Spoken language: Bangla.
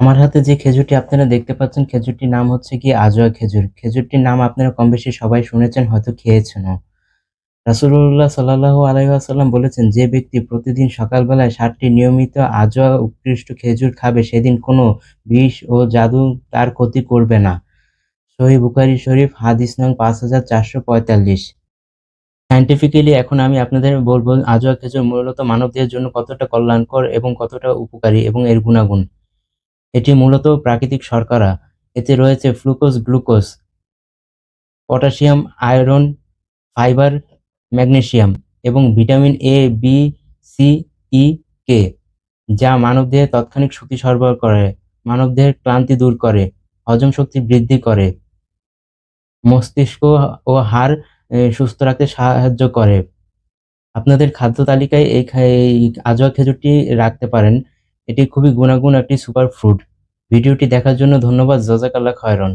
আমার হাতে যে খেজুরটি আপনারা দেখতে পাচ্ছেন, খেজুরটির নাম হচ্ছে গিয়ে আজোয়া খেজুর। খেজুরটির নাম আপনারা কমবেশি সবাই শুনেছেন, হয়তো খেয়েছেনও। রাসূলুল্লাহ সাল্লাল্লাহু আলাইহি ওয়াসাল্লাম বলেছেন, যে ব্যক্তি প্রতিদিন সকালবেলায় ৭ টি নিয়মিত আজোয়া উৎকৃষ্ট খেজুর খাবে, সেদিন কোনো বিষ ও জাদু তার ক্ষতি করবে না। সহিহ বুখারী শরীফ হাদিস নং ৫৪৪৪। সায়েন্টিফিক্যালি এখন আমি আপনাদের বলব আজোয়া খেজুর মূলত মানবদেহের জন্য কতটা কল্যাণকর এবং কতটা উপকারী এবং এর গুণাগুণ। এটি মূলত প্রাকৃতিক শর্করা। এতে রয়েছে fructose, glucose, potassium, iron, fibre, magnesium এবং ভিটামিন এ, বি, সি, ই, কে, যা মানবদেহে তাৎক্ষণিক শক্তি সরবরাহ করে, মানবদেহের ক্লান্তি দূর করে, হজম শক্তি বৃদ্ধি করে, মস্তিষ্ক ও হাড় সুস্থ রাখতে সাহায্য করে। আপনাদের খাদ্য তালিকায় এই আজওয়া খেজুরটি রাখতে পারেন। এটি খুবই গুণাগুণ একটি সুপার ফুড। ভিডিওটি দেখার জন্য ধন্যবাদ। জাযাকাল্লাহ খায়রান।